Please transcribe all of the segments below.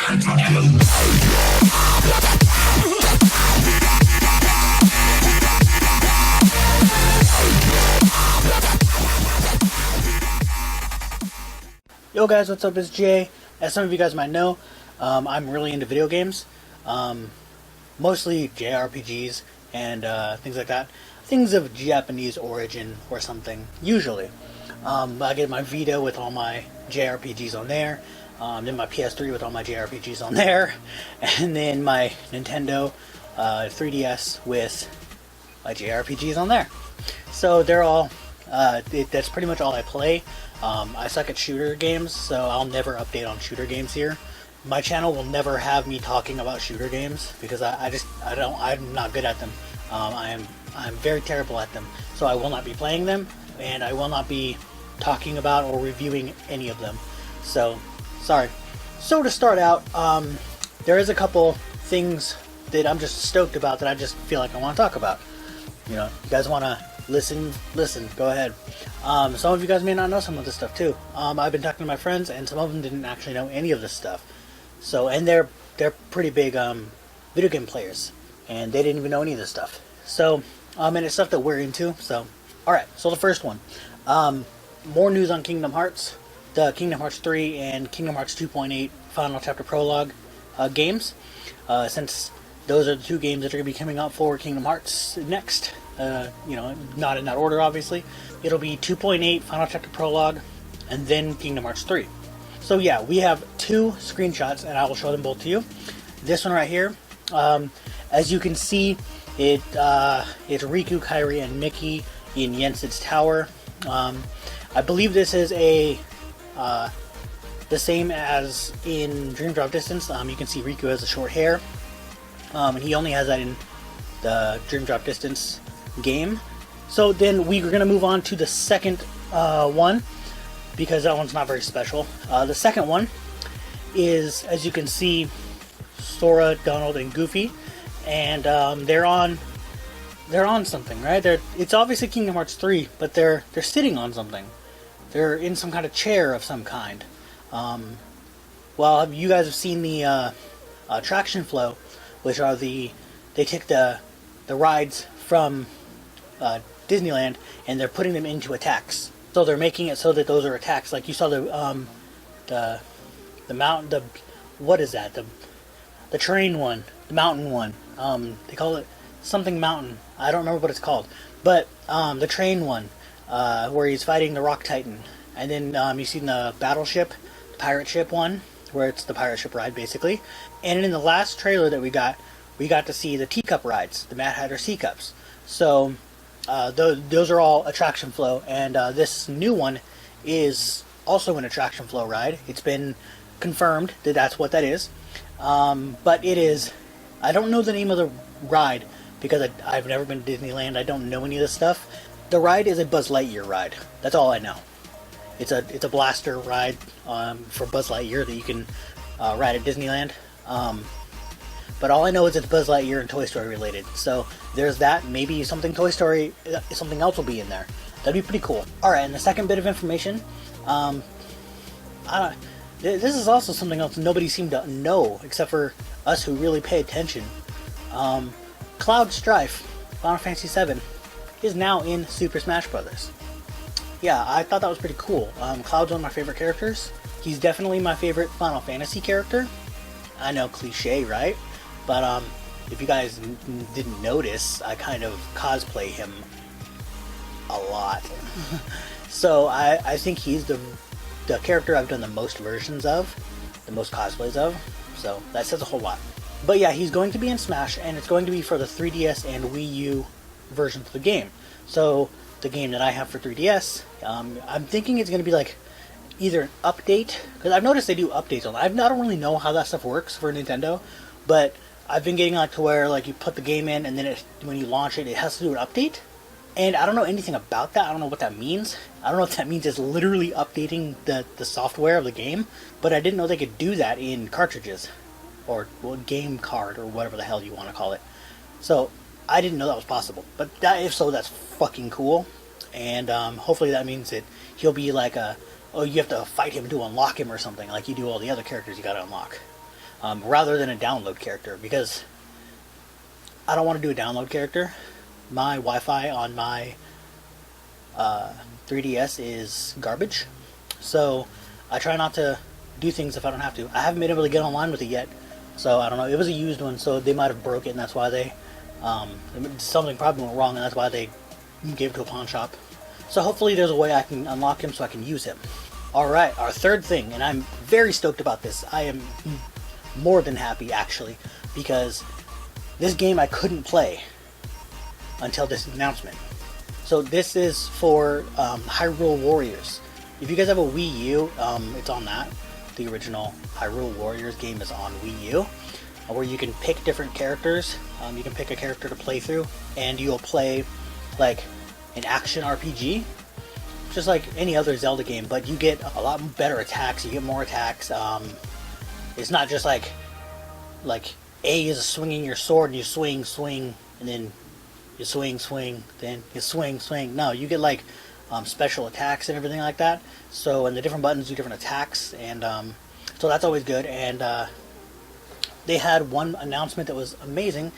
Yo guys, what's up? It's Jay. As some of you guys might know, I'm really into video games. Mostly JRPGs and things like that. Things of Japanese origin or something, usually. I get my Vita with all my JRPGs on there, then my PS3 with all my JRPGs on there, and then my Nintendo 3DS with my JRPGs on there. So they're all, that's pretty much all I play. I suck at shooter games, so I'll never update on shooter games here. My channel will never have me talking about shooter games because I'm not good at them. I'm very terrible at them, so I will not be playing them, and I will not be talking about or reviewing any of them. So, sorry. So to start out, there is a couple things that I'm just stoked about that I just feel like I want to talk about. You know, you guys want to listen, go ahead. Some of you guys may not know some of this stuff too. I've been talking to my friends, and some of them didn't actually know any of this stuff. So, and they're pretty big video game players, and they didn't even know any of this stuff. So, and it's stuff that we're into. So, all right. So the first one, more news on Kingdom Hearts, the Kingdom Hearts 3 and Kingdom Hearts 2.8 Final Chapter Prologue games. Since those are the two games that are going to be coming out for Kingdom Hearts next. You know, not in that order, obviously. It'll be 2.8 Final Chapter Prologue, and then Kingdom Hearts 3. So yeah, we have two screenshots, and I will show them both to you. This one right here, as you can see, it's Riku, Kairi, and Mickey in Yensid's tower. I believe this is the same as in Dream Drop Distance. You can see Riku has the short hair, and he only has that in the Dream Drop Distance game. So then we're going to move on to the second one, because that one's not very special. The second one is, as you can see, Sora, Donald, and Goofy, and they're on something, right? It's obviously Kingdom Hearts 3, but they're sitting on something. They're in some kind of chair of some kind. Well, you guys have seen the attraction flow, which are they take the rides from Disneyland, and they're putting them into attacks. So they're making it so that those are attacks. Like you saw the mountain, what is that? The train one, the mountain one. They call it something mountain. I don't remember what it's called. But the train one, where he's fighting the Rock Titan, and then you've seen the battleship, the pirate ship one, where it's the pirate ship ride basically. And in the last trailer that we got to see the teacup rides, the Mad Hatter teacups. So those are all attraction flow, and this new one is also an attraction flow ride. It's been confirmed that that's what that is, but it is, I don't know the name of the ride because I've never been to Disneyland. I don't know any of this stuff. The ride is a Buzz Lightyear ride. That's all I know. It's a blaster ride for Buzz Lightyear that you can ride at Disneyland. But all I know is it's Buzz Lightyear and Toy Story related. So there's that. Maybe something Toy Story, something else will be in there. That'd be pretty cool. Alright, and the second bit of information, this is also something else nobody seemed to know, except for us who really pay attention. Cloud Strife, Final Fantasy VII, is now in Super Smash Bros. Yeah, I thought that was pretty cool. Cloud's one of my favorite characters. He's definitely my favorite Final Fantasy character. I know, cliche, right? But if you guys didn't notice, I kind of cosplay him a lot. So I think he's the character I've done the most versions of, the most cosplays of. So that says a whole lot. But yeah, he's going to be in Smash, and it's going to be for the 3DS and Wii U versions of the game. So the game that I have for 3DS, I'm thinking it's going to be like either an update, because I've noticed they do updates on that. I don't really know how that stuff works for Nintendo, but I've been getting like to where like you put the game in, and then when you launch it, it has to do an update. And I don't know anything about that. I don't know what that means. I don't know if that means it's literally updating the software of the game, but I didn't know they could do that in cartridges, or game card, or whatever the hell you want to call it. So I didn't know that was possible. But if so, that's fucking cool. And hopefully that means that he'll be like you have to fight him to unlock him or something, like you do all the other characters you gotta unlock. rather than a download character, because I don't want to do a download character. My Wi-Fi on my 3DS is garbage, so I try not to do things if I don't have to. I haven't been able to get online with it yet, so I don't know. It was a used one, so they might have broke it, and that's why they something probably went wrong, and that's why they gave it to a pawn shop. So hopefully there's a way I can unlock him so I can use him. Alright, our third thing, and I'm very stoked about this. I am more than happy, actually, because this game I couldn't play until this announcement. So this is for Hyrule Warriors. If you guys have a Wii U, it's on that. The original Hyrule Warriors game is on Wii U, where you can pick different characters. You can pick a character to play through, and you'll play like an action RPG, just like any other Zelda game, but you get a lot better attacks. You get more attacks. It's not just like A is swinging your sword and you swing, and then you swing, then you swing. No, you get like special attacks and everything like that. So, and the different buttons do different attacks, and so that's always good. And they had one announcement that was amazing.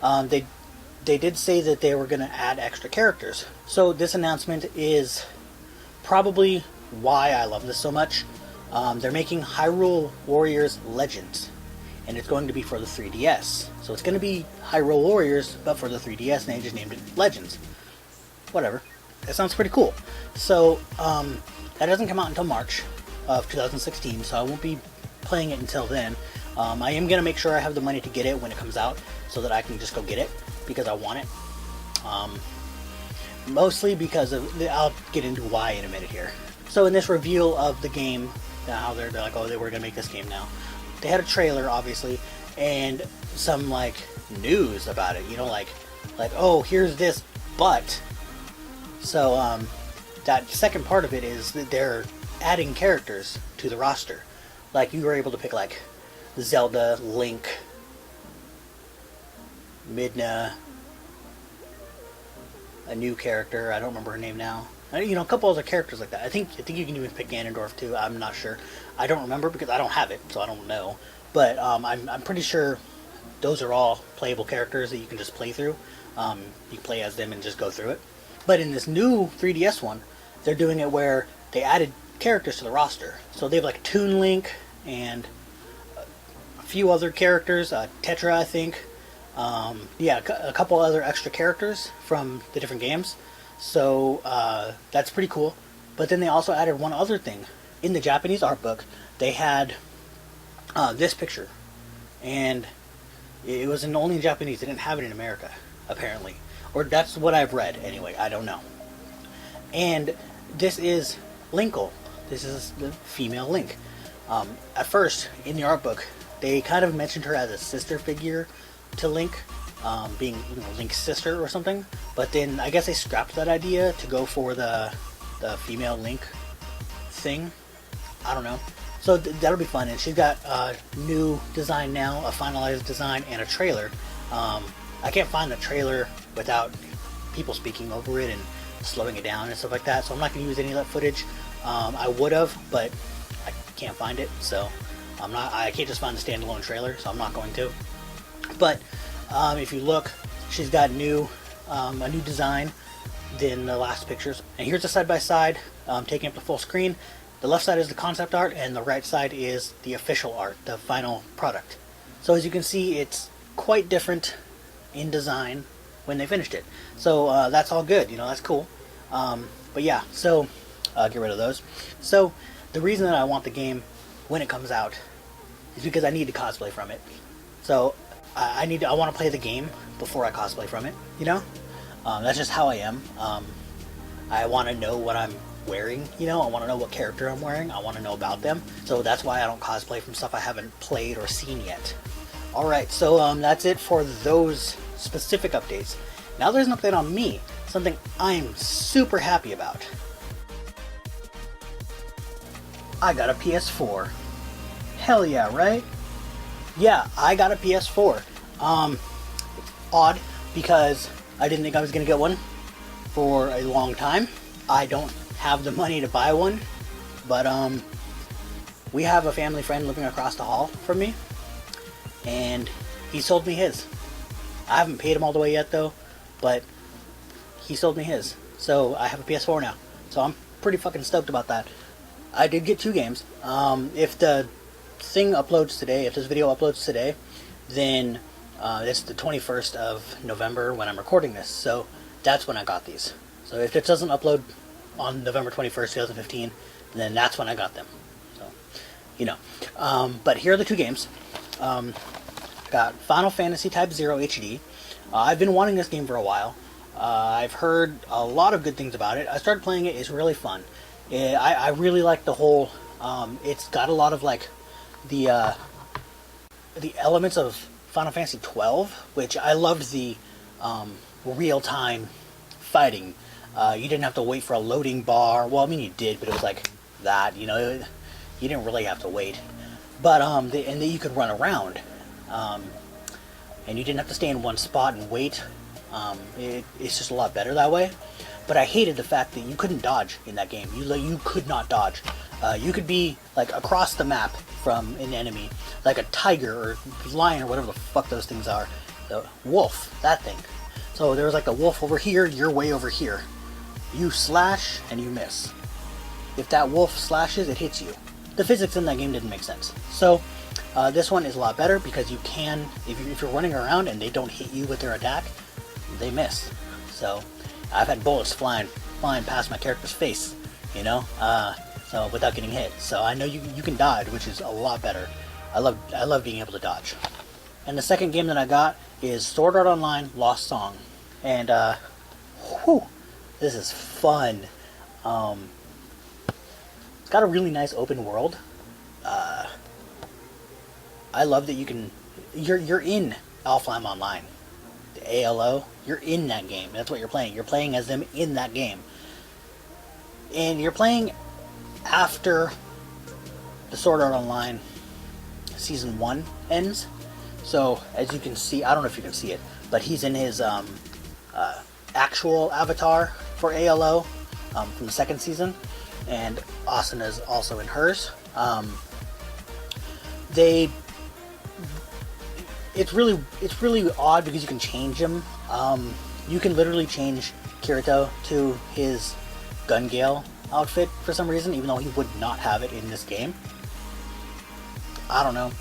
They did say that they were going to add extra characters. So this announcement is probably why I love this so much. They're making Hyrule Warriors Legends, and it's going to be for the 3DS. So it's going to be Hyrule Warriors, but for the 3DS, and they just named it Legends. Whatever. That sounds pretty cool. So that doesn't come out until March of 2016, so I won't be playing it until then. I am going to make sure I have the money to get it when it comes out, so that I can just go get it, because I want it. Mostly because of, I'll get into why in a minute here. So in this reveal of the game, how they're like, oh, we're gonna make this game now. They had a trailer, obviously, and some like news about it. You know, like oh, here's this, but. So that second part of it is that they're adding characters to the roster. Like you were able to pick like Zelda, Link, Midna, a new character, I don't remember her name now. You know, a couple other characters like that. I think you can even pick Ganondorf too. I'm not sure. I don't remember because I don't have it, so I don't know. But I'm pretty sure those are all playable characters that you can just play through. You can play as them and just go through it. But in this new 3DS one, they're doing it where they added characters to the roster. So they have like Toon Link and a few other characters, Tetra, I think. Yeah, a couple other extra characters from the different games. So that's pretty cool. But then they also added one other thing. In the Japanese art book, they had this picture. And it was only in Japanese. They didn't have it in America, apparently. Or that's what I've read, anyway. I don't know. And this is Linkle. This is the female Link. At first, in the art book, they kind of mentioned her as a sister figure to Link, being Link's sister or something. But then I guess they scrapped that idea to go for the female Link thing. I don't know. So that'll be fun. And she's got a new design now, a finalized design, and a trailer. I can't find the trailer without people speaking over it and slowing it down and stuff like that. So I'm not going to use any of that footage. I would have, but I can't find it. So I can't just find the standalone trailer. So I'm not going to. But if you look, she's got a new design than the last pictures. And here's the side-by-side taking up the full screen. The left side is the concept art, and the right side is the official art, the final product. So as you can see, it's quite different in design when they finished it. So that's all good, that's cool. But yeah, so get rid of those. So the reason that I want the game when it comes out is because I need to cosplay from it. So I want to play the game before I cosplay from it, That's just how I am. I want to know what I'm wearing, I want to know what character I'm wearing. I want to know about them. So that's why I don't cosplay from stuff I haven't played or seen yet. Alright, so that's it for those specific updates. Now there's an update on me, something I'm super happy about. I got a PS4. Hell yeah, right? Yeah, I got a PS4. It's odd because I didn't think I was going to get one for a long time. I don't have the money to buy one, but we have a family friend living across the hall from me, and he sold me his. I haven't paid him all the way yet though, but he sold me his. So I have a PS4 now. So I'm pretty fucking stoked about that. I did get 2 games. If the thing uploads today, if this video uploads today, then it's the 21st of November when I'm recording this. So that's when I got these. So if it doesn't upload on November 21st, 2015, then that's when I got them. So, you know. But here are the 2 games. I got Final Fantasy Type 0 HD. I've been wanting this game for a while. I've heard a lot of good things about it. I started playing it. It's really fun. I really like the whole... it's got a lot of, like, the elements of Final Fantasy 12, which I loved the real-time fighting. You didn't have to wait for a loading bar. Well, I mean, you did, but it was like that, you know. You didn't really have to wait. But, and then you could run around. And you didn't have to stay in one spot and wait. It's just a lot better that way. But I hated the fact that you couldn't dodge in that game. You could not dodge. You could be like across the map from an enemy, like a tiger or lion or whatever the fuck those things are. The wolf, that thing. So there was like a wolf over here, you're way over here. You slash and you miss. If that wolf slashes, it hits you. The physics in that game didn't make sense. So this one is a lot better because you can, if you're running around and they don't hit you with their attack, they miss. So I've had bullets flying past my character's face, you know, so without getting hit. So I know you can dodge, which is a lot better. I love being able to dodge. And the second game that I got is Sword Art Online Lost Song, and this is fun. It's got a really nice open world. I love that you're in Alfheim Online, the ALO. You're in that game. That's what you're playing. You're playing as them in that game, and you're playing after the Sword Art Online Season 1 ends. So as you can see, I don't know if you can see it, but he's in his actual avatar for ALO from the second season, and Asana's also in hers. It's really odd because you can change him. You can literally change Kirito to his Gun Gale outfit for some reason, even though he would not have it in this game. I don't know,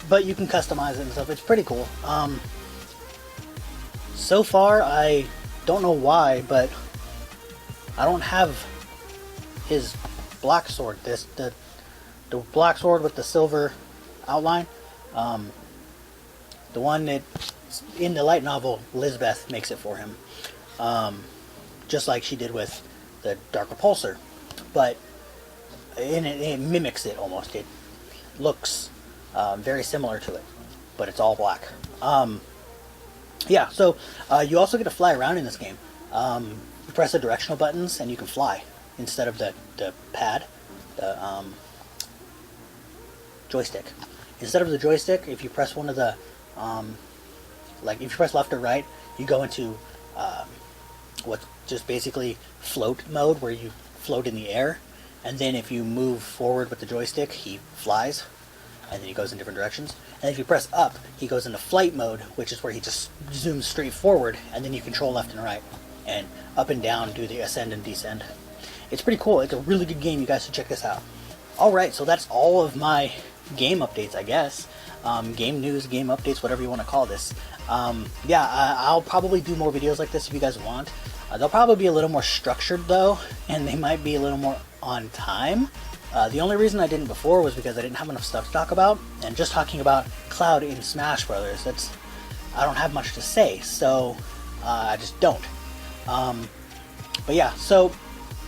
but you can customize it and stuff. It's pretty cool. So far, I don't know why, but I don't have his black sword. The black sword with the silver outline. The one that in the light novel, Lisbeth makes it for him, just like she did with the Dark Repulsor, but it mimics it almost. It looks very similar to it, but it's all black. Yeah, so you also get to fly around in this game. You press the directional buttons and you can fly instead of the pad, the joystick. Instead of the joystick, if you press one of the like if you press left or right, you go into what's just basically float mode, where you float in the air, and then if you move forward with the joystick, he flies, and then he goes in different directions. And if you press up, he goes into flight mode, which is where he just zooms straight forward, and then you control left and right, and up and down do the ascend and descend. It's pretty cool. It's a really good game. You guys should check this out. Alright, so that's all of my game updates, I guess. Game news, game updates, whatever you want to call this. Yeah, I'll probably do more videos like this if you guys want. They'll probably be a little more structured though, and they might be a little more on time. The only reason I didn't before was because I didn't have enough stuff to talk about, and just talking about Cloud in Smash Brothers, I don't have much to say, so I just don't. But yeah, so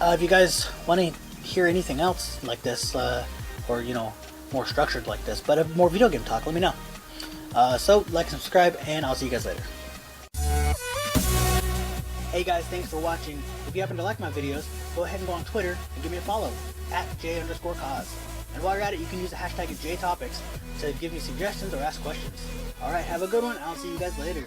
if you guys want to hear anything else like this, or you know, more structured like this, but more video game talk, let me know. So like and subscribe, and I'll see you guys later. Hey guys, thanks for watching. If you happen to like my videos, go ahead and go on Twitter and give me a follow at @J_cause. And while you're at it, you can use the hashtag #JTopics to give me suggestions or ask questions. Alright, have a good one. I'll see you guys later.